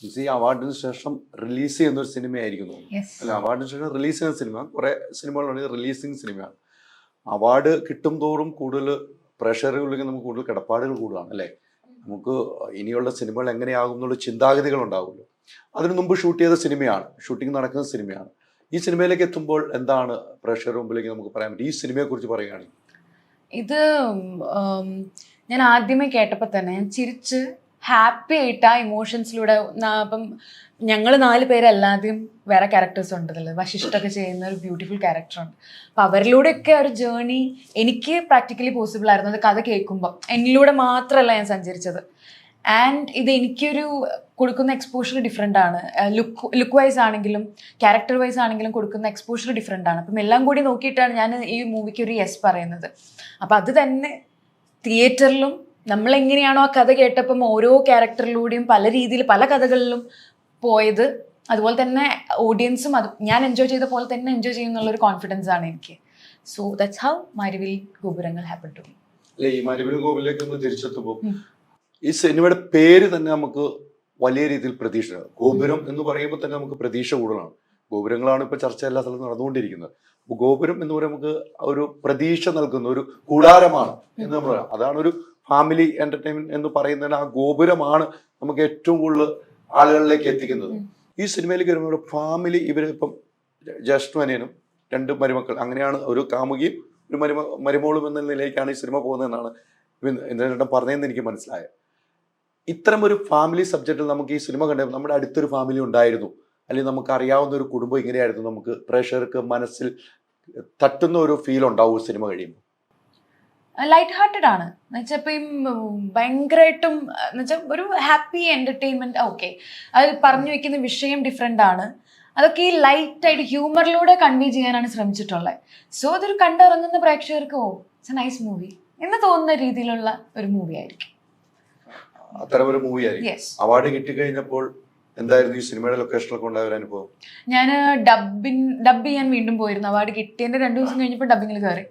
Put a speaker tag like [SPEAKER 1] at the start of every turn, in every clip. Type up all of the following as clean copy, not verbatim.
[SPEAKER 1] ഈ അവാർഡിന് ശേഷം റിലീസ് ചെയ്യുന്ന ഒരു സിനിമയായിരിക്കും തോന്നുന്നു.
[SPEAKER 2] Yes.
[SPEAKER 1] അല്ല, അവാർഡിന് ശേഷം റിലീസ് ചെയ്യുന്ന സിനിമ കുറെ സിനിമകളുണ്ട്, റിലീസിങ് സിനിമയാണ്. അവാർഡ് കിട്ടും തോറും കൂടുതൽ പ്രഷറുകളിലേക്ക് നമുക്ക് കൂടുതൽ കിടപ്പാടുകൾ കൂടുകയാണ് അല്ലേ. നമുക്ക് ഇനിയുള്ള സിനിമകൾ എങ്ങനെയാകും എന്നുള്ള ചിന്താഗതികൾ ഉണ്ടാകുമല്ലോ. അതിനു മുമ്പ് ഷൂട്ട് ചെയ്ത സിനിമയാണ്, ഷൂട്ടിംഗ് നടക്കുന്ന സിനിമയാണ്. ഈ സിനിമയിലേക്ക് എത്തുമ്പോൾ എന്താണ് പ്രേക്ഷകരുടെ മുമ്പിലേക്ക് നമുക്ക് പറയാൻ പറ്റും ഈ സിനിമയെക്കുറിച്ച് പറയുകയാണെങ്കിൽ?
[SPEAKER 2] ഇത് ഞാൻ ആദ്യമേ കേട്ടപ്പോൾ തന്നെ ഞാൻ ചിരിച്ച് ഹാപ്പി ആയിട്ട് ആ ഇമോഷൻസിലൂടെ അപ്പം ഞങ്ങൾ 4 പേരല്ലാതെയും വേറെ ക്യാരക്ടേഴ്സ് ഉണ്ടല്ലോ, വശിഷ്ഠൊക്കെ ചെയ്യുന്ന ഒരു ബ്യൂട്ടിഫുൾ ക്യാരക്ടറുണ്ട്. അപ്പം അവരിലൂടെയൊക്കെ ഒരു ജേർണി എനിക്ക് പ്രാക്ടിക്കലി പോസിബിൾ ആയിരുന്നു. അത് കഥ കേൾക്കുമ്പോൾ എന്നിലൂടെ മാത്രമല്ല ഞാൻ സഞ്ചരിച്ചത്. ആൻഡ് ഇത് എനിക്കൊരു കൊടുക്കുന്ന എക്സ്പോഷർ ഡിഫറെൻ്റ് ആണ്. ലുക്ക് വൈസ് ആണെങ്കിലും ക്യാരക്ടർ വൈസ് ആണെങ്കിലും കൊടുക്കുന്ന എക്സ്പോഷർ ഡിഫറെൻ്റ് ആണ്. അപ്പം എല്ലാം കൂടി നോക്കിയിട്ടാണ് ഞാൻ ഈ മൂവിക്ക് ഒരു യെസ് പറയുന്നത്. അപ്പം അത് തന്നെ തിയേറ്ററിലും നമ്മളെങ്ങനെയാണോ ആ കഥ കേട്ടപ്പം ഓരോ ക്യാരക്ടറിലൂടെയും പല രീതിയിൽ പല കഥകളിലും പോയത്, അതുപോലെ തന്നെ ഓഡിയൻസും അത് ഞാൻ എൻജോയ് ചെയ്ത പോലെ തന്നെ എൻജോയ് ചെയ്യുന്നുള്ളൊരു കോൺഫിഡൻസ് ആണ് എനിക്ക്. So that's how Marivil Gopurangal happen to me.
[SPEAKER 1] അല്ലെ, ഈ മാരിവിൽ ഗോപുരത്തിലേക്ക് ഒന്ന് തിരിച്ചെത്തുമ്പോൾ ഈ സിനിമയുടെ പേര് തന്നെ നമുക്ക് വലിയ രീതിയിൽ പ്രതീക്ഷ. ഗോപുരം എന്ന് പറയുമ്പോൾ തന്നെ നമുക്ക് പ്രതീക്ഷ കൂടുതലാണ്. ഗോപുരങ്ങളാണ് ഇപ്പൊ ചർച്ച എല്ലാ സ്ഥലത്തും നടന്നുകൊണ്ടിരിക്കുന്നത്. അപ്പൊ ഗോപുരം എന്ന് പറയുമ്പോൾ നമുക്ക് ഒരു പ്രതീക്ഷ നൽകുന്ന ഒരു കൂടാരമാണ് എന്ന് നമ്മൾ പറയാം. അതാണ് ഒരു ഫാമിലി എന്റർടൈൻമെന്റ് എന്ന് പറയുന്നതിന് ആ ഗോപുരമാണ് നമുക്ക് ഏറ്റവും കൂടുതൽ ആളുകളിലേക്ക് എത്തിക്കുന്നത്. ഈ സിനിമയിലേക്ക് വരുമ്പോൾ ഫാമിലി, ഇവരിപ്പം ജ്യേഷ്ഠനും 2 മരുമക്കൾ, അങ്ങനെയാണ് ഒരു കാമുകിയും ഒരു മരുമോളും എന്ന നിലയിലേക്കാണ് ഈ സിനിമ പോകുന്നതെന്നാണ് ഇന്ദ്രനേട്ടൻ പറഞ്ഞതെന്ന് എനിക്ക് മനസ്സിലായത്. ഇത്തരം ഒരു ഫാമിലി സബ്ജക്റ്റിൽ നമുക്ക് ഈ സിനിമ കണ്ടപ്പോൾ നമ്മുടെ അടുത്തൊരു ഫാമിലി ഉണ്ടായിരുന്നു, അല്ലെങ്കിൽ നമുക്ക് അറിയാവുന്ന ഒരു കുടുംബം ഇങ്ങനെയായിരുന്നു, നമുക്ക് പ്രേക്ഷകർക്ക് മനസ്സിൽ തട്ടുന്ന ഒരു ഫീൽ ഉണ്ടാവും സിനിമ കഴിയുമ്പോൾ?
[SPEAKER 2] ലൈറ്റ് ഹാർട്ടഡ് ആണ് എന്നുവെച്ചാൽ ഇപ്പം ഭയങ്കരമായിട്ടും എന്നുവെച്ചാൽ ഒരു ഹാപ്പി എന്റർടൈൻമെന്റ്. ഓക്കെ, അത് പറഞ്ഞു വെക്കുന്ന വിഷയം ഡിഫറെൻ്റ് ആണ്. അതൊക്കെ ഈ ലൈറ്റായിട്ട് ഹ്യൂമറിലൂടെ കൺവേ ചെയ്യാനാണ് ശ്രമിച്ചിട്ടുള്ളത്. സോ അതൊരു കണ്ടിറങ്ങുന്ന പ്രേക്ഷകർക്ക് ഇറ്റ്സ് എ നൈസ് മൂവി എന്ന് തോന്നുന്ന രീതിയിലുള്ള ഒരു മൂവി ആയിരിക്കും.
[SPEAKER 1] അത്തരം ഒരു മൂവി ആയിരിക്കും.
[SPEAKER 2] യെസ്.
[SPEAKER 1] അവാർഡ് കിട്ടിക്കഴിഞ്ഞപ്പോൾ എന്തായിരുന്നു ഈ സിനിമയുടെ ലൊക്കേഷനിലൊക്കെ ഉണ്ടായ ഒരു അനുഭവം?
[SPEAKER 2] ഞാൻ ഡബ് ചെയ്യാൻ വീണ്ടും പോയിരുന്നു. അവാർഡ് കിട്ടിയതിന്റെ 2 ദിവസം കഴിഞ്ഞപ്പോൾ ഡബിങ്ങിൽ കയറി.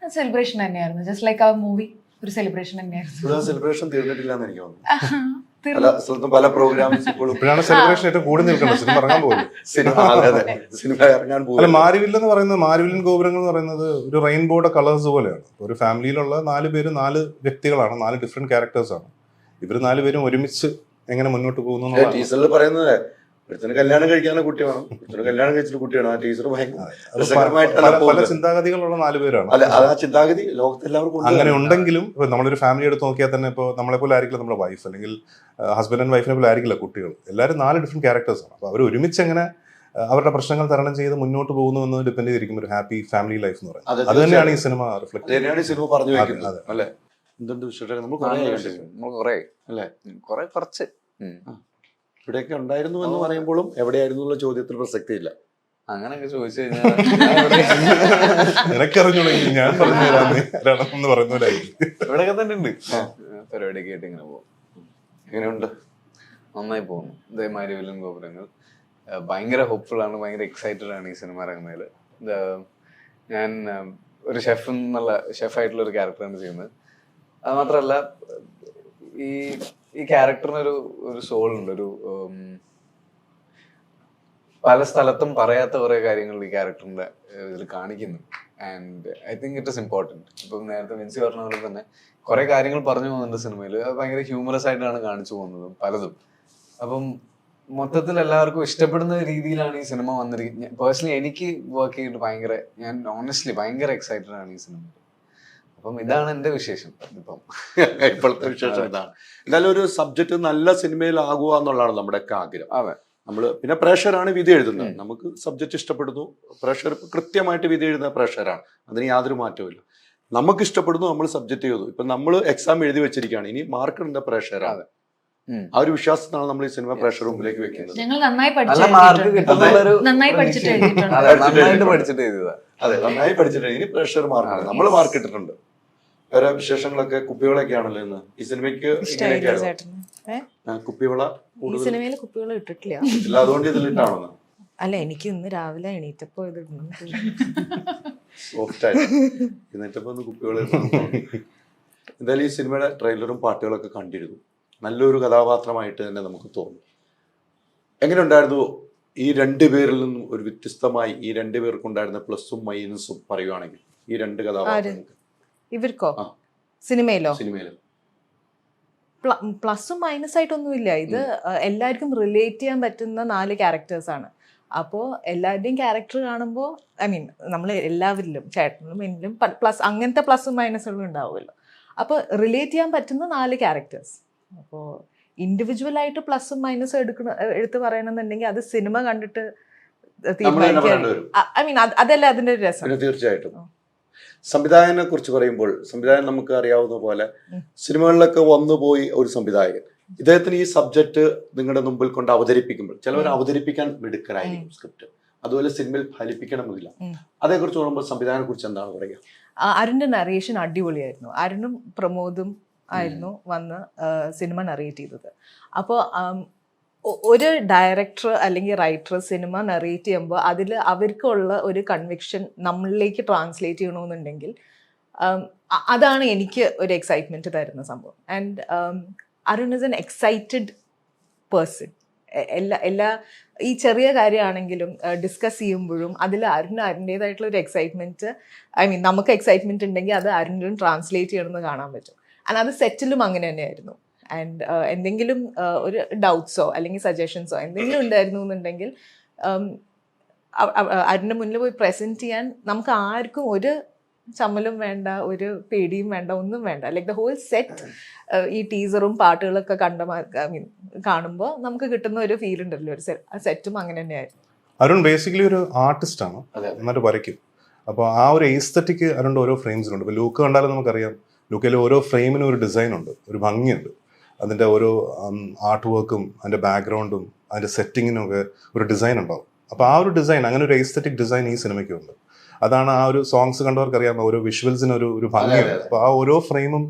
[SPEAKER 2] സെലിബ്രേഷൻ തന്നെയായിരുന്നു, ജസ്റ്റ് ലൈക്ക് ആ മൂവി ഒരു സെലിബ്രേഷൻ തന്നെയായിരുന്നു.
[SPEAKER 1] സെലിബ്രേഷൻ തീർന്നിട്ടില്ല എന്ന് എനിക്ക് തോന്നുന്നു. പല സ്ഥലത്തും പല പ്രോഗ്രാംസ്
[SPEAKER 3] ഇപ്പോഴാണ് സെലിബ്രേഷൻ ഏറ്റവും കൂടി നിൽക്കുന്നത്. സിനിമ ഇറങ്ങാൻ പോകും,
[SPEAKER 1] സിനിമ ഇറങ്ങാൻ പോകും.
[SPEAKER 3] മാരിവിൽ എന്ന് പറയുന്നത്, മാരിവില്ലൻ ഗോപുരങ്ങൾ എന്ന് പറയുന്നത് ഒരു റെയിൻബോയുടെ കളേഴ്സ് പോലെയാണ്. ഒരു ഫാമിലിയിലുള്ള 4 പേര് 4 വ്യക്തികളാണ്, 4 ഡിഫറെന്റ് ക്യാരക്ടേഴ്സ് ആണ്. ഇവർ 4 പേരും ഒരുമിച്ച് എങ്ങനെ മുന്നോട്ട് പോകുന്നു.
[SPEAKER 1] ടീച്ചറിൽ പറയുന്നത് ഒരുത്തന് കല്യാണം കഴിക്കാനുള്ള കുട്ടി വേണം, ഒരുത്തന് കല്യാണം കഴിച്ചിട്ട് കുട്ടി വേണം. ആ ടീച്ചർ
[SPEAKER 3] പല ചിന്താഗതികളുള്ള 4 പേരാണ്.
[SPEAKER 1] അല്ല, അത് ആ ചിന്താഗതി ലോകത്തെല്ലാവർക്കും
[SPEAKER 3] അങ്ങനെ ഉണ്ടെങ്കിലും ഇപ്പൊ നമ്മളൊരു ഫാമിലി എടുത്ത് നോക്കിയാൽ തന്നെ ഇപ്പോൾ നമ്മളെ പോലെ ആയിരിക്കില്ല നമ്മുടെ വൈഫ്, അല്ലെങ്കിൽ ഹസ്ബൻഡ് ആൻഡ് വൈഫിനെ പോലെ ആയിരിക്കില്ല കുട്ടികൾ. എല്ലാവരും 4 ഡിഫറെന്റ് ക്യാരക്ടേഴ്സ് ആണ്. അപ്പൊ അവർ ഒരുമിച്ച് എങ്ങനെ അവരുടെ പ്രശ്നങ്ങൾ തരണം ചെയ്ത് മുന്നോട്ട് പോകുന്നു എന്ന് ഡിപ്പെൻഡ് ചെയ്തിരിക്കും ഒരു ഹാപ്പി ഫാമിലി ലൈഫ് എന്ന് പറയുന്നത്. അത് തന്നെയാണ് ഈ സിനിമ റിഫ്ലക്ട്
[SPEAKER 1] പറഞ്ഞു വെക്കുന്നത് അല്ലെ. എന്തുണ്ട് വിശേഷം? നമ്മൾ
[SPEAKER 4] കുറച്ച്
[SPEAKER 1] ഇവിടെയൊക്കെ ഉണ്ടായിരുന്നു എന്ന് പറയുമ്പോഴും എവിടെയായിരുന്നു എന്നുള്ള ചോദ്യത്തിൽ പ്രസക്തിയില്ല.
[SPEAKER 4] അങ്ങനെയൊക്കെ ചോദിച്ചു കഴിഞ്ഞാൽ
[SPEAKER 3] നിനക്കറിഞ്ഞോളൂ, ഞാൻ പറഞ്ഞു പറയുന്നവരായിരിക്കും.
[SPEAKER 4] ഇവിടെയൊക്കെ തന്നെ ഉണ്ട്. പരിപാടിയൊക്കെ ആയിട്ട് ഇങ്ങനെ പോകും.
[SPEAKER 1] എങ്ങനെയുണ്ട്?
[SPEAKER 4] നന്നായി പോകുന്നു. ഇതേമാതിരി വില്ലൻ ഗോപുരങ്ങൾ ഭയങ്കര ഹോപ്പ്ഫുൾ ആണ്, ഭയങ്കര എക്സൈറ്റഡ് ആണ് ഈ സിനിമ ഇറങ്ങുന്നതിൽ. ഞാൻ ഒരു ഷെഫായിട്ടുള്ള ഒരു ക്യാരക്ടറാണ് ചെയ്യുന്നത്. അത് മാത്രമല്ല, ഈ ക്യാരക്ടറിനൊരു സോൾ ഉണ്ട്. ഒരു പല സ്ഥലത്തും പറയാത്ത കുറെ കാര്യങ്ങൾ ഈ ക്യാരക്ടറിന്റെ ഇതിൽ കാണിക്കുന്നു. And I think it is important. ഇപ്പം നേരത്തെ വിൻസി പറഞ്ഞ പോലെ തന്നെ കുറെ കാര്യങ്ങൾ പറഞ്ഞു പോകുന്നുണ്ട് സിനിമയിൽ. അത് ഭയങ്കര ഹ്യൂമറസ് ആയിട്ടാണ് കാണിച്ചു പോകുന്നതും പലതും. അപ്പം മൊത്തത്തിൽ എല്ലാവർക്കും ഇഷ്ടപ്പെടുന്ന രീതിയിലാണ് ഈ സിനിമ വന്നിരിക്കുന്നത്. പേഴ്സണലി എനിക്ക് വർക്ക് ചെയ്തിട്ട് ഞാൻ ഓണസ്റ്റ്ലി ഭയങ്കര എക്സൈറ്റഡ് ആണ് ഈ സിനിമ. അപ്പം ഇതാണ് എന്റെ വിശേഷം.
[SPEAKER 1] ഇപ്പോഴത്തെ വിശേഷം ഇതാണ്. എന്തായാലും ഒരു സബ്ജക്ട് നല്ല സിനിമയിലാകുക എന്നുള്ളതാണ് നമ്മുടെയൊക്കെ ആഗ്രഹം.
[SPEAKER 4] അതെ,
[SPEAKER 1] നമ്മള് പിന്നെ പ്രേക്ഷകരാണ് വിധി എഴുതുന്നത്. നമുക്ക് സബ്ജക്ട് ഇഷ്ടപ്പെടുന്നു, പ്രേക്ഷകർ കൃത്യമായിട്ട് വിധി എഴുതുന്ന പ്രേക്ഷകരാണ്, അതിന് യാതൊരു മാറ്റവും ഇല്ല. നമുക്ക് ഇഷ്ടപ്പെടുന്നു, നമ്മൾ സബ്ജക്ട് ചെയ്തു. ഇപ്പൊ നമ്മൾ എക്സാം എഴുതി വെച്ചിരിക്കുകയാണ്, ഇനി മാർക്ക് ഇടുന്ന പ്രേക്ഷകരാണ്. ആ ഒരു വിശ്വാസത്തിനാണ് നമ്മൾ ഈ സിനിമ പ്രേക്ഷകർ മുമ്പിലേക്ക് വെക്കുന്നത്.
[SPEAKER 2] ഞങ്ങൾ നന്നായി
[SPEAKER 4] പഠിച്ചിട്ട് എഴുതിയതാ.
[SPEAKER 1] അതെ, നന്നായി പഠിച്ചിട്ട് ഇനി പ്രേക്ഷകർ മാർക്ക്, നമ്മൾ മാർക്ക് ഇട്ടിട്ടുണ്ട്. വേറെ വിശേഷങ്ങളൊക്കെ കുപ്പികളൊക്കെ ആണല്ലോ ഇന്ന് ഈ സിനിമയ്ക്ക്. കുപ്പിവള
[SPEAKER 5] സിനിമയിൽ കുപ്പികൾ ഇട്ടിട്ടില്ല,
[SPEAKER 1] അതുകൊണ്ട് ഇതിലിട്ടാണോ?
[SPEAKER 5] അല്ല, എനിക്ക് ഇന്ന് രാവിലെ എണീറ്റപ്പോ ഇത്
[SPEAKER 1] സോഫ്റ്റ് ആയിട്ട് എന്നിട്ടപ്പോ ഒന്ന് കുപ്പികൾ. എന്തായാലും ഈ സിനിമയുടെ ട്രെയിലറും പാട്ടുകളൊക്കെ കണ്ടിരുന്നു. നല്ലൊരു കഥാപാത്രമായിട്ട് തന്നെ നമുക്ക് തോന്നി. എങ്ങനെ ഉണ്ടായിരുന്നു ഈ രണ്ടുപേരിൽ നിന്നും ഒരു വ്യത്യസ്തമായി ഈ രണ്ടുപേർക്കുണ്ടായിരുന്ന പ്ലസും മൈനസും പറയുവാണെങ്കിൽ ഈ രണ്ട് കഥാപാത്രങ്ങൾക്ക്
[SPEAKER 5] ഇവർക്കോ
[SPEAKER 1] ആ.
[SPEAKER 5] സിനിമയിലോ
[SPEAKER 1] സിനിമയിൽ
[SPEAKER 5] പ്ലസും മൈനസ് ആയിട്ടൊന്നുമില്ല. ഇത് എല്ലാവർക്കും റിലേറ്റ് ചെയ്യാൻ പറ്റുന്ന 4 ക്യാരക്ടേഴ്സ് ആണ്. അപ്പോൾ എല്ലാവരുടെയും ക്യാരക്ടർ കാണുമ്പോൾ ഐ മീൻ നമ്മൾ എല്ലാവരിലും ചേട്ടനിലും എന്നിലും പ്ലസ് അങ്ങനത്തെ പ്ലസും മൈനസുകളും ഉണ്ടാവുമല്ലോ. അപ്പോൾ റിലേറ്റ് ചെയ്യാൻ പറ്റുന്ന 4 ക്യാരക്ടേഴ്സ്. അപ്പോൾ ഇൻഡിവിജ്വൽ ആയിട്ട് പ്ലസും മൈനസും എടുത്ത് പറയണമെന്നുണ്ടെങ്കിൽ അത് സിനിമ കണ്ടിട്ട് തീരുമാനിക്കാൻ ഐ മീൻ അതല്ല അതിന്റെ ഒരു രസം.
[SPEAKER 1] പിന്നെ തീർച്ചയായിട്ടും സംവിധായകനെ കുറിച്ച് പറയുമ്പോൾ സംവിധായകൻ നമുക്ക് അറിയാവുന്ന പോലെ സിനിമകളിലൊക്കെ വന്നുപോയി ഒരു സംവിധായകൻ ഇദ്ദേഹത്തിന് ഈ സബ്ജക്ട് നിങ്ങളുടെ മുമ്പിൽ കൊണ്ട് അവതരിപ്പിക്കുമ്പോൾ ചിലവർ അവതരിപ്പിക്കാൻ മിടുക്കരായിരിക്കും സ്ക്രിപ്റ്റ്, അതുപോലെ സിനിമയിൽ ഫലിപ്പിക്കണമെന്നില്ല. അതേക്കുറിച്ച് പറയുമ്പോൾ സംവിധായകനെ കുറിച്ച് എന്താണ് പറയുക?
[SPEAKER 5] അരുണിന്റെ നറേഷൻ അടിപൊളിയായിരുന്നു. അരുണും പ്രമോദും ആയിരുന്നു വന്ന് സിനിമ നറേറ്റ് ചെയ്തത്. അപ്പോൾ ഒരു ഡയറക്ടർ അല്ലെങ്കിൽ റൈറ്റർ സിനിമ നറേറ്റ് ചെയ്യുമ്പോൾ അതിൽ അവർക്കുള്ള ഒരു കൺവിക്ഷൻ നമ്മളിലേക്ക് ട്രാൻസ്ലേറ്റ് ചെയ്യണമെന്നുണ്ടെങ്കിൽ അതാണ് എനിക്ക് ഒരു എക്സൈറ്റ്മെന്റ് തരുന്ന സംഭവം. And Arun is an excited person. എല്ലാ ഈ ചെറിയ കാര്യമാണെങ്കിലും ഡിസ്കസ് ചെയ്യുമ്പോഴും അതിൽ അരുണിൻ്റെതായിട്ടുള്ള ഒരു എക്സൈറ്റ്മെന്റ് ഐ മീൻ നമുക്ക് എക്സൈറ്റ്മെന്റ് ഉണ്ടെങ്കിൽ അത് അരുണിലും ട്രാൻസ്ലേറ്റ് ചെയ്യണമെന്ന് കാണാൻ പറ്റും. ആൻഡ് അത് സെറ്റിലും അങ്ങനെ തന്നെയായിരുന്നു. ആൻഡ് എന്തെങ്കിലും ഒരു ഡൗട്ട്സോ അല്ലെങ്കിൽ സജഷൻസോ എന്തെങ്കിലും ഉണ്ടായിരുന്നു എന്നുണ്ടെങ്കിൽ അതിൻ്റെ മുന്നിൽ പോയി പ്രസൻറ്റ് ചെയ്യാൻ നമുക്ക് ആർക്കും ഒരു ചമ്മലും വേണ്ട, ഒരു പേടിയും വേണ്ട, ഒന്നും വേണ്ട. ലൈക്ക് ദ ഹോൾ സെറ്റ് ഈ ടീസറും പാട്ടുകളൊക്കെ ഐ മീൻ കാണുമ്പോൾ നമുക്ക് കിട്ടുന്ന ഒരു ഫീൽ ഉണ്ടല്ലോ, ഒരു സെറ്റും അങ്ങനെ തന്നെയായിരുന്നു.
[SPEAKER 3] അരുൺ ബേസിക്കലി ഒരു ആർട്ടിസ്റ്റാണ്, നന്നായിട്ട് വരയ്ക്കും. അപ്പോൾ ആ ഒരു എസ്തറ്റിക് അരുണിൻ്റെ ഓരോ ഫ്രെയിംസിലുണ്ട്. ഇപ്പോൾ ലൂക്ക് കണ്ടാലും നമുക്കറിയാം, ലൂക്കയിൽ ഓരോ ഫ്രെയിമിനും ഒരു ഡിസൈൻ ഉണ്ട്, ഒരു ഭംഗിയുണ്ട്. അതിൻ്റെ ഓരോ ആർട്ട് വർക്കും അതിൻ്റെ ബാക്ക്ഗ്രൗണ്ടും അതിൻ്റെ സെറ്റിങ്ങിനും ഒക്കെ ഒരു ഡിസൈൻ ഉണ്ടാവും. അപ്പോൾ ആ ഒരു ഡിസൈൻ, അങ്ങനെ ഒരു എസ്തറ്റിക് ഡിസൈൻ ഈ സിനിമയ്ക്കുണ്ട്. അതാണ് ആ ഒരു സോങ്സ് കണ്ടവർക്കറിയാം, ഓരോ വിഷ്വൽസിന് ഒരു ഭംഗിയുണ്ട്. അപ്പോൾ ആ ഓരോ ഫ്രെയിമും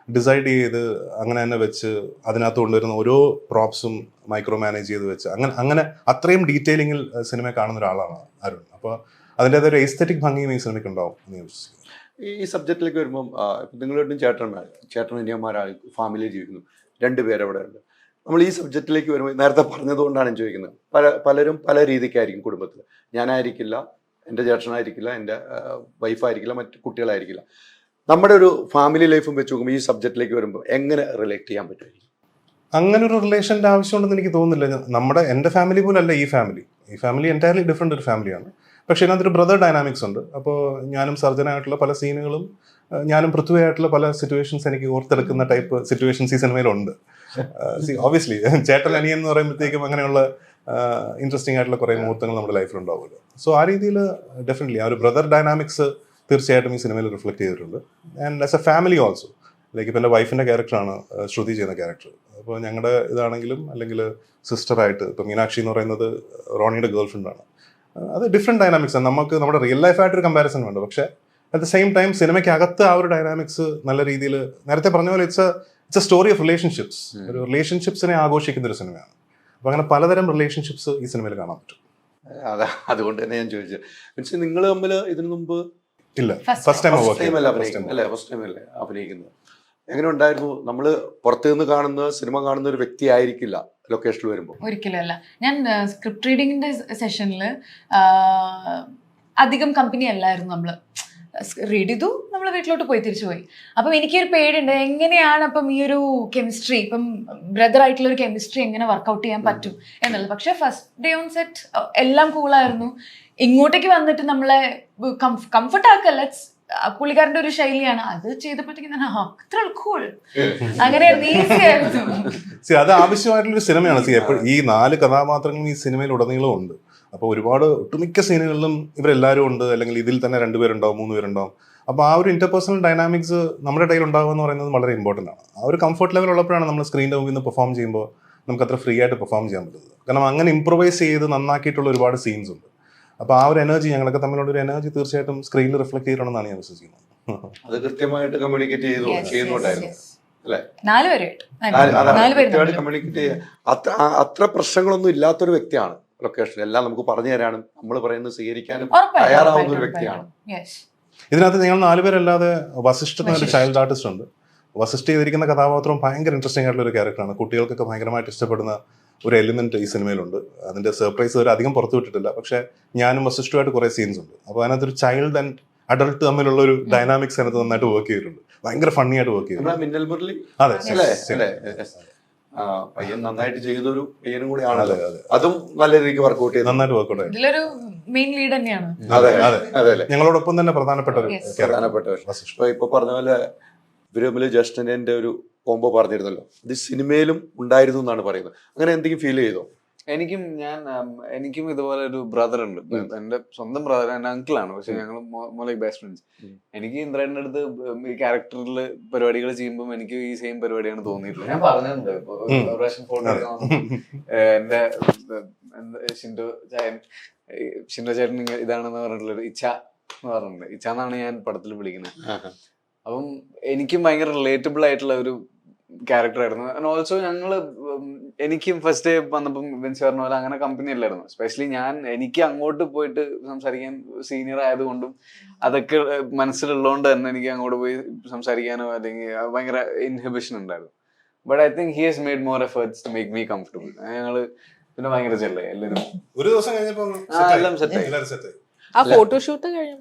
[SPEAKER 3] ഡിസൈഡ് ചെയ്ത് അങ്ങനെ തന്നെ വെച്ച് അതിനകത്ത് കൊണ്ടുവരുന്ന ഓരോ പ്രോപ്സും മൈക്രോ മാനേജ് ചെയ്ത് വെച്ച് അങ്ങനെ അത്രയും ഡീറ്റെയിലിങ്ങിൽ സിനിമ കാണുന്ന ഒരാളാണ് അരുൺ. അപ്പോൾ അതിൻ്റെതായ ഒരു എസ്തറ്റിക് ഭംഗിയും ഈ സിനിമയ്ക്ക് ഉണ്ടാവും എന്ന് ഞാൻ വിശ്വസിക്കുന്നു.
[SPEAKER 1] ഈ സബ്ജക്റ്റിലേക്ക് വരുമ്പം നിങ്ങളുടെ ചേട്ടൻ അനിയന്മാരായി ഫാമിലി ജീവിക്കുന്നു, 2 പേരവിടെ ഉണ്ട്. നമ്മൾ ഈ സബ്ജക്റ്റിലേക്ക് വരുമ്പോൾ നേരത്തെ പറഞ്ഞതുകൊണ്ടാണ് ഞാൻ ചോദിക്കുന്നത്. പലരും പല രീതിക്കായിരിക്കും കുടുംബത്തിൽ. ഞാനായിരിക്കില്ല, എൻ്റെ ചേട്ടനായിരിക്കില്ല, എൻ്റെ വൈഫായിരിക്കില്ല, മറ്റു കുട്ടികളായിരിക്കില്ല. നമ്മുടെ ഒരു ഫാമിലി ലൈഫും വെച്ച് നോക്കുമ്പോൾ ഈ സബ്ജക്റ്റിലേക്ക് വരുമ്പോൾ എങ്ങനെ റിലേറ്റ് ചെയ്യാൻ പറ്റുമായിരിക്കും?
[SPEAKER 3] അങ്ങനെ ഒരു റിലേഷൻ്റെ ആവശ്യമുണ്ടെന്ന് എനിക്ക് തോന്നുന്നില്ല. എൻ്റെ ഫാമിലി പോലല്ല ഈ ഫാമിലി എൻറ്റയർലി ഡിഫറെൻ്റ് ഒരു ഫാമിലിയാണ്. പക്ഷേ ഇതിനകത്തൊരു ബ്രദർ ഡൈനാമിക്സ് ഉണ്ട്. അപ്പോൾ ഞാനും സർജനായിട്ടുള്ള പല സീനുകളും ഞാനും പൃഥ്വിയായിട്ടുള്ള പല സിറ്റുവേഷൻസ് എനിക്ക് ഓർത്തെടുക്കുന്ന ടൈപ്പ് സിറ്റുവേഷൻസ് ഈ സിനിമയിലുണ്ട്. ഓബിയസ്ലി ചേട്ടൻ അനിയൻ എന്ന് പറയുമ്പോഴത്തേക്കും അങ്ങനെയുള്ള ഇൻട്രസ്റ്റിംഗ് ആയിട്ടുള്ള കുറേ മുഹൂർത്തങ്ങൾ നമ്മുടെ ലൈഫിലുണ്ടാവുമല്ലോ. സോ ആ രീതിയിൽ ഡെഫിനറ്റ്ലി ആ ഒരു ബ്രദർ ഡൈനാമിക്സ് തീർച്ചയായിട്ടും ഈ സിനിമയിൽ റിഫ്ലക്ട് ചെയ്തിട്ടുണ്ട്. And as A family also, like ഇപ്പോൾ എൻ്റെ വൈഫിൻ്റെ ക്യാരക്ടറാണ് ശ്രുതി ചെയ്യുന്ന ക്യാരക്ടർ. അപ്പോൾ ഞങ്ങളുടെ ഇതാണെങ്കിലും അല്ലെങ്കിൽ സിസ്റ്ററായിട്ട് ഇപ്പോൾ മീനാക്ഷി എന്ന് പറയുന്നത് റോണിയുടെ ഗേൾ ഫ്രണ്ടാണ്. അത് ഡിഫറെൻറ്റ് ഡൈനാമിക്സ് ആണ്. നമുക്ക് നമ്മുടെ റിയൽ ലൈഫായിട്ടൊരു കമ്പാരിസൺ വേണ്ട, പക്ഷേ അറ്റ് ദ സെയിം ടൈം സിനിമയ്ക്കകത്ത് ആ ഒരു ഡൈനാമിക്സ് നല്ല രീതിയിൽ നേരത്തെ പറഞ്ഞ പോലെ it's A story of relationships. ഒരു റിലേഷൻഷിപ്സിനെ ആഘോഷിക്കുന്ന ഒരു സിനിമയാണ്. അപ്പോൾ അങ്ങനെ പലതരം റിലേഷൻഷിപ്സ് ഈ സിനിമയിൽ കാണാൻ പറ്റും.
[SPEAKER 1] അതാ, അതുകൊണ്ട് തന്നെ ഞാൻ ചോദിച്ചത്. മീൻസ് നിങ്ങൾ തമ്മിൽ ഇതിനു മുമ്പ്
[SPEAKER 3] ഇല്ല, ഫസ്റ്റ് ടൈം
[SPEAKER 1] അല്ലേ അഭിനയിക്കുന്നത്. എങ്ങനെ ഉണ്ടായിരുന്നു? നമ്മൾ പുറത്തു നിന്ന് കാണുന്ന സിനിമ കാണുന്ന ഒരു വ്യക്തി ആയിരിക്കില്ല ലൊക്കേഷനിൽ വരുമ്പോൾ.
[SPEAKER 2] ഒരിക്കലും അല്ല. ഞാൻ സ്ക്രിപ്റ്റ് റീഡിങ്ങിന്റെ സെഷനിൽ അധികം കമ്പനി അല്ലായിരുന്നു. നമ്മൾ റീഡ് ചെയ്തു, നമ്മൾ വീട്ടിലോട്ട് പോയി തിരിച്ചു പോയി. അപ്പം എനിക്കൊരു പേടിയുണ്ട്, എങ്ങനെയാണ് അപ്പം ഈ ഒരു കെമിസ്ട്രി, ഇപ്പം ബ്രദർ ആയിട്ടുള്ള ഒരു കെമിസ്ട്രി എങ്ങനെ വർക്കൗട്ട് ചെയ്യാൻ പറ്റും എന്നുള്ളത്. പക്ഷെ ഫസ്റ്റ് ഡേ ഓൺ സെറ്റ് എല്ലാം കൂളായിരുന്നു. ഇങ്ങോട്ടേക്ക് വന്നിട്ട് നമ്മളെ കംഫർട്ട് ആക്കല്ല, പുള്ളിക്കാരൻ്റെ ഒരു ശൈലിയാണ് അത് ചെയ്തപ്പോഴത്തേക്കും അത്ര കൂൾ, അങ്ങനെയായിരുന്നു, ഈസി ആയിരുന്നു.
[SPEAKER 3] അത് ആവശ്യമായിട്ടുള്ളൊരു സിനിമയാണ്. ഈ 4 കഥാപാത്രങ്ങളും ഈ സിനിമയിൽ ഉടനീളം ഉണ്ട്. അപ്പോൾ ഒരുപാട് ഒട്ടുമിക്ക സീനുകളിലും ഇവരെല്ലാവരും ഉണ്ട്, അല്ലെങ്കിൽ ഇതിൽ തന്നെ 2 പേരുണ്ടാവും, 3 പേരുണ്ടാവും. അപ്പോൾ ആ ഒരു ഇന്റർപേഴ്സണൽ ഡൈനാമിക്സ് നമ്മുടെ ഇടയിൽ ഉണ്ടാവുക എന്ന് പറയുന്നത് വളരെ ഇമ്പോർട്ടൻ്റ് ആണ്. ആ ഒരു കംഫർട്ട് ലെവൽ ഉള്ളപ്പോഴാണ് നമ്മൾ സ്ക്രീനിൻ്റെ മുമ്പിൽ നിന്ന് പെർഫോം ചെയ്യുമ്പോൾ നമുക്ക് അത്ര ഫ്രീ ആയിട്ട് പെർഫോം ചെയ്യാൻ പറ്റുന്നത്. കാരണം അങ്ങനെ ഇംപ്രവൈസ് ചെയ്ത് നന്നാക്കിയിട്ടുള്ള ഒരുപാട് സീൻസ് ഉണ്ട്. അപ്പോൾ ആ ഒരു എനർജി, ഞങ്ങളൊക്കെ തമ്മിലുള്ള ഒരു എനർജി തീർച്ചയായിട്ടും സ്ക്രീനിൽ റിഫ്ലക്ട് ചെയ്യണമെന്നാണ് ഞാൻ വിശ്വസിക്കുന്നത്.
[SPEAKER 1] അത് കൃത്യമായിട്ട് കമ്മ്യൂണിക്കേറ്റ് ചെയ്യുന്നുണ്ടായിരുന്നു അല്ലേ?
[SPEAKER 2] 4 പേര്
[SPEAKER 1] കമ്മ്യൂണിക്കേറ്റ് ചെയ്യുക. അത്ര പ്രശ്നങ്ങളൊന്നും ഇല്ലാത്തൊരു വ്യക്തിയാണ് ലൊക്കേഷൻ. എല്ലാം നമുക്ക് പറഞ്ഞു തരാനും നമ്മൾ പറയുന്നത് സ്വീകരിക്കാനും തയ്യാറാവുന്ന ഒരു വ്യക്തിയാണ്.
[SPEAKER 3] ഇതിനകത്ത് നിങ്ങൾ 4 പേരല്ലാതെ വസിഷ്ഠ എന്നൊരു ചൈൽഡ് ആർട്ടിസ്റ്റ് ഉണ്ട്. വസിഷ്ഠ ചെയ്തിരിക്കുന്ന കഥാപാത്രം ഭയങ്കര ഇൻട്രസ്റ്റിംഗ് ആയിട്ടുള്ള ഒരു ക്യാരക്ടറാണ്. കുട്ടികൾക്കൊക്കെ ഭയങ്കരമായിട്ട് ഇഷ്ടപ്പെടുന്ന ഒരു എലിമെന്റ് ഈ സിനിമയിലുണ്ട്. അതിന്റെ സർപ്രൈസ് വരെ അധികം പുറത്തു വിട്ടിട്ടില്ല. പക്ഷെ ഞാനും വസിഷ്ഠുമായിട്ട് കുറെ സീൻസ് ഉണ്ട്. അപ്പോൾ അതിനകത്തൊരു ചൈൽഡ് ആൻഡ് അഡൾട്ട് തമ്മിലുള്ള ഒരു ഡൈനാമിക്സ് അതിനകത്ത് നന്നായിട്ട് വർക്ക് ചെയ്തിട്ടുണ്ട്. ഭയങ്കര ഫണ്ണി ആയിട്ട് വർക്ക് ചെയ്തിട്ടുണ്ട്.
[SPEAKER 1] മിന്നൽ മുരളി
[SPEAKER 3] അതെ
[SPEAKER 1] അല്ലേ?
[SPEAKER 3] ശരി.
[SPEAKER 1] അല്ലേ? പയ്യൻ നന്നായിട്ട് ചെയ്തൊരു പയ്യനും കൂടി ആണല്ലോ. അതും നല്ല രീതിക്ക് വർക്ക്ഔട്ട് ചെയ്തു.
[SPEAKER 3] നന്നായിട്ട് വർക്കൗട്ട് ആയി.
[SPEAKER 2] ഇതിലൊരു മെയിൻ ലീഡ് തന്നെയാണ്.
[SPEAKER 1] അതെ
[SPEAKER 3] അതെ
[SPEAKER 1] അതെ അല്ലേ?
[SPEAKER 3] ഞങ്ങളോടൊപ്പം തന്നെ പ്രധാനപ്പെട്ട ഒരു
[SPEAKER 2] Yes.
[SPEAKER 1] പ്രധാനപ്പെട്ട
[SPEAKER 3] വസിഷ്ഠ.
[SPEAKER 1] ഇപ്പൊ പറഞ്ഞ പോലെ ഇവര് തമ്മിൽ ജസ്റ്റിന്റെ ഒരു കോംബോ പറഞ്ഞിരുന്നല്ലോ, ഇത് സിനിമയിലും ഉണ്ടായിരുന്നു എന്നാണ് പറയുന്നത്. അങ്ങനെ എന്തെങ്കിലും ഫീൽ ചെയ്തോ?
[SPEAKER 4] എനിക്കും ഇതുപോലെ ഒരു ബ്രദർ ഉണ്ട്. എന്റെ സ്വന്തം ബ്രദർ, എന്റെ അങ്കിളാണ്. പക്ഷെ ഞങ്ങൾ ലൈക്ക് ബെസ്റ്റ് ഫ്രണ്ട്സ്. എനിക്ക് ഇന്ദ്രന്റെ അടുത്ത് ഈ ക്യാരക്ടറിൽ പരിപാടികൾ ചെയ്യുമ്പോൾ എനിക്ക് ഈ സെയിം പരിപാടിയാണ് തോന്നിയിട്ടുള്ളത്. ഞാൻ പറഞ്ഞിട്ടുണ്ട് ഒരു പ്രാവശ്യം ഫോട്ടോ എന്റെ ഷിൻഡോ ചേട്ടൻ ഇതാണെന്ന് പറഞ്ഞിട്ടുള്ള ഇച്ഛ എന്ന് പറഞ്ഞിട്ടുണ്ട്. ഇച്ഛ എന്നാണ് ഞാൻ പടത്തിൽ വിളിക്കുന്നത്. അപ്പം എനിക്കും ഭയങ്കര റിലേറ്റബിൾ ആയിട്ടുള്ള ഒരു ക്യാരക്ടർ ആയിരുന്നു. ആൻഡ് ഓൾസോ എനിക്കും ഫസ്റ്റ് ഡേ വന്നപ്പം വിൻസി പറഞ്ഞ പോലെ അങ്ങനെ കമ്പനി അല്ലായിരുന്നു. സ്പെഷ്യലി എനിക്ക് അങ്ങോട്ട് പോയിട്ട് സംസാരിക്കാൻ സീനിയർ ആയതുകൊണ്ടും അതൊക്കെ മനസ്സിലുള്ളതുകൊണ്ട് തന്നെ എനിക്ക് അങ്ങോട്ട് പോയി സംസാരിക്കാനോ അല്ലെങ്കിൽ ഭയങ്കര ഇൻഹിബിഷൻ ഉണ്ടായിരുന്നു. But I think he has made more efforts to make me comfortable. ഞങ്ങള് പിന്നെ ഭയങ്കര ചെല്ലായി എല്ലാവരും.
[SPEAKER 3] ഒരു ദിവസം കഴിഞ്ഞപ്പോ
[SPEAKER 4] എല്ലാം സെറ്റായി.
[SPEAKER 5] ആ ഫോട്ടോഷൂട്ട് കഴിഞ്ഞു.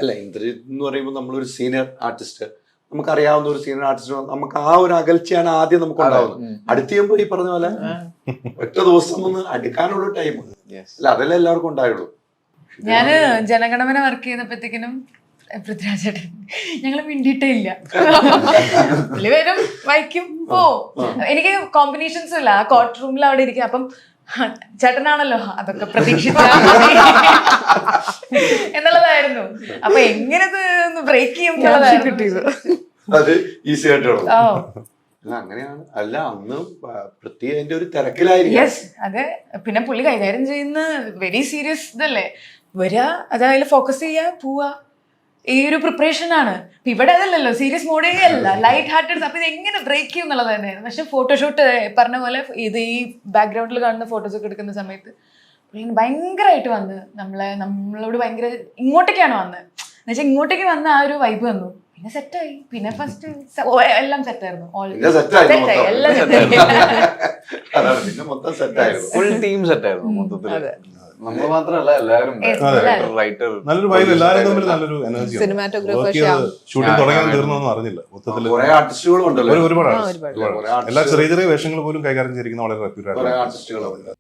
[SPEAKER 1] അല്ല, ഇന്ദ്രജിത്ത് എന്ന് പറയുമ്പോൾ നമ്മളൊരു സീനിയർ ആർട്ടിസ്റ്റ്, നമുക്കറിയാവുന്ന ഒരു സീനിയർ ആർട്ടിസ്റ്റ്, നമുക്ക് ആ ഒരു അകൽച്ചയാണ് ആദ്യം നമുക്ക് ഉണ്ടാവുന്നത്. അടുത്ത് ചെയ്യുമ്പോ ഈ പറഞ്ഞ പോലെ ഒറ്റ ദിവസം ഒന്ന് അടുക്കാനുള്ള ടൈം അല്ല, അതല്ലേ എല്ലാവർക്കും ഉണ്ടായുള്ളൂ.
[SPEAKER 2] ഞാന് ജനഗണമന വർക്ക് ചെയ്തപ്പോഴത്തേക്കിനും പൃഥ്വിരാജ് ചേട്ടൻ ഞങ്ങള് മിണ്ടിയിട്ടേ ഇല്ല. പുള്ളി വരും, വായിക്കും, പോവും. എനിക്ക് കോമ്പിനേഷൻസ് ഇല്ല. ആ കോർട്ട് റൂമിൽ അവിടെ ഇരിക്കും. അപ്പം ചേട്ടനാണല്ലോ അതൊക്കെ പ്രതീക്ഷിച്ച എന്നുള്ളതായിരുന്നു. അപ്പൊ എങ്ങനെ ബ്രേക്ക് ചെയ്യും എന്നുള്ളതായിരുന്നു.
[SPEAKER 1] അത് ഈസി ആയിട്ടുള്ളൂ. അങ്ങനെയാണ്. അല്ല, അന്ന് പ്രത്യേക അതിന്റെ ഒരു തിരക്കിലായിരിക്കും.
[SPEAKER 2] യെസ്, അതെ. പിന്നെ പുള്ളി കൈകാര്യം ചെയ്യുന്ന വെരി സീരിയസ് ഇതല്ലേ വരിക, അതായത് ഫോക്കസ് ചെയ്യുക, പോവുക, ഈ ഒരു പ്രിപ്പറേഷൻ ആണ്. ഇവിടെ അതല്ലല്ലോ, സീരിയസ് മോഡേ അല്ല, ലൈറ്റ് ഹാർട്ടഡ്. അപ്പൊ ഇത് എങ്ങനെ ബ്രേക്ക് ചെയ്യും എന്നുള്ളത് തന്നെയായിരുന്നു. പക്ഷെ ഫോട്ടോഷൂട്ട് പറഞ്ഞ പോലെ ഇത് ഈ ബാക്ക്ഗ്രൗണ്ടിൽ കാണുന്ന ഫോട്ടോസ് ഒക്കെ എടുക്കുന്ന സമയത്ത് ഭയങ്കരമായിട്ട് വന്ന് നമ്മളോട് ഭയങ്കര ഇങ്ങോട്ടേക്കാണ് വന്നത്. എന്നുവെച്ചാൽ ഇങ്ങോട്ടേക്ക് വന്ന ആ ഒരു വൈബ് വന്നു. പിന്നെ സെറ്റായി. പിന്നെ ഫസ്റ്റ് എല്ലാം സെറ്റായിരുന്നു. എല്ലാം
[SPEAKER 1] പിന്നെ മൊത്തം സെറ്റായിരുന്നു.
[SPEAKER 4] ഫുൾ ടീം സെറ്റായിരുന്നു മൊത്തത്തില്. നമ്മൾ മാത്രമല്ല, എല്ലാവരും റൈറ്റർ,
[SPEAKER 3] നല്ലൊരു വൈബ്, എല്ലാവരും തമ്മിൽ നല്ലൊരു എനർജി.
[SPEAKER 5] സിനിമാറ്റോഗ്രാഫർ
[SPEAKER 3] ഷൂട്ടിംഗ് തുടങ്ങാൻ തീർന്നൊന്നും അറിഞ്ഞില്ല. മൊത്തത്തിൽ
[SPEAKER 1] കുറെ ആർട്ടിസ്റ്റുകളും ഉണ്ടല്ലോ.
[SPEAKER 3] ഒരുപാട് എല്ലാ ചെറിയ ചെറിയ വേഷങ്ങൾ പോലും കൈകാര്യം ചെയ്തിരിക്കുന്ന വളരെ റെപ്യൂട്ടഡ്
[SPEAKER 1] കുറെ ആർട്ടിസ്റ്റുകളുണ്ട്.